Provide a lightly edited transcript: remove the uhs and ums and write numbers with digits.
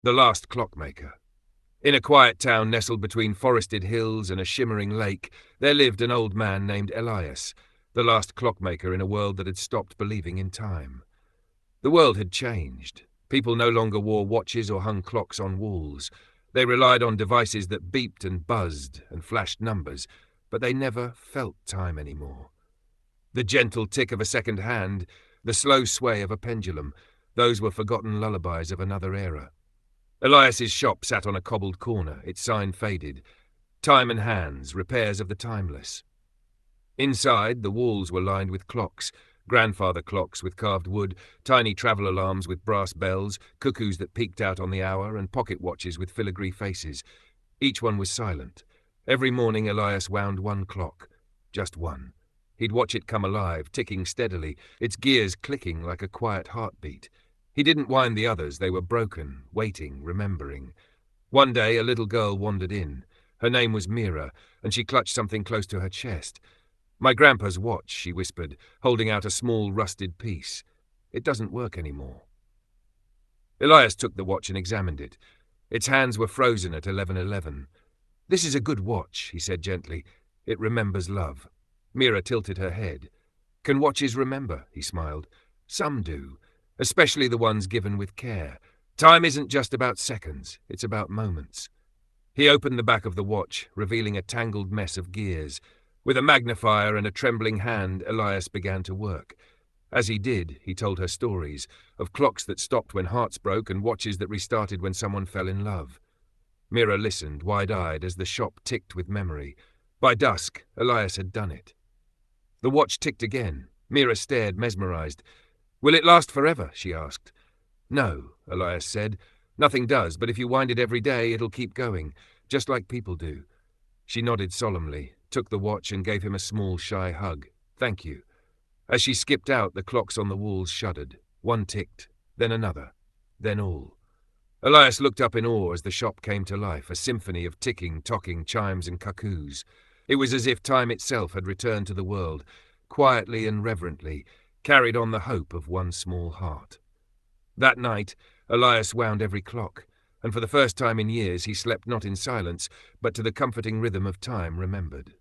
The Last Clockmaker. In a quiet town nestled between forested hills and a shimmering lake, there lived an old man named Elias, the last clockmaker in a world that had stopped believing in time. The world had changed. People no longer wore watches or hung clocks on walls. They relied on devices that beeped and buzzed and flashed numbers, but they never felt time anymore. The gentle tick of a second hand, the slow sway of a pendulum, those were forgotten lullabies of another era. Elias's shop sat on a cobbled corner, its sign faded. Time and Hands, repairs of the timeless. Inside, the walls were lined with clocks, grandfather clocks with carved wood, tiny travel alarms with brass bells, cuckoos that peeked out on the hour, and pocket watches with filigree faces. Each one was silent. Every morning Elias wound one clock. Just one. He'd watch it come alive, ticking steadily, its gears clicking like a quiet heartbeat. He didn't wind the others, they were broken, waiting, remembering. One day a little girl wandered in. Her name was Mira, and she clutched something close to her chest. "My grandpa's watch," she whispered, holding out a small rusted piece. "It doesn't work anymore." Elias took the watch and examined it. Its hands were frozen at 11:11. "This is a good watch," he said gently. "It remembers love." Mira tilted her head. "Can watches remember?" he smiled. "Some do. Especially the ones given with care. Time isn't just about seconds, it's about moments." He opened the back of the watch, revealing a tangled mess of gears. With a magnifier and a trembling hand, Elias began to work. As he did, he told her stories, of clocks that stopped when hearts broke and watches that restarted when someone fell in love. Mira listened, wide-eyed, as the shop ticked with memory. By dusk, Elias had done it. The watch ticked again. Mira stared, mesmerized. "Will it last forever?" she asked. "No," Elias said. "Nothing does, but if you wind it every day, it'll keep going, just like people do." She nodded solemnly, took the watch and gave him a small, shy hug. "Thank you." As she skipped out, the clocks on the walls shuddered. One ticked, then another, then all. Elias looked up in awe as the shop came to life, a symphony of ticking, tocking, chimes and cuckoos. It was as if time itself had returned to the world, quietly and reverently, carried on the hope of one small heart. That night, Elias wound every clock, and for the first time in years he slept not in silence, but to the comforting rhythm of time remembered.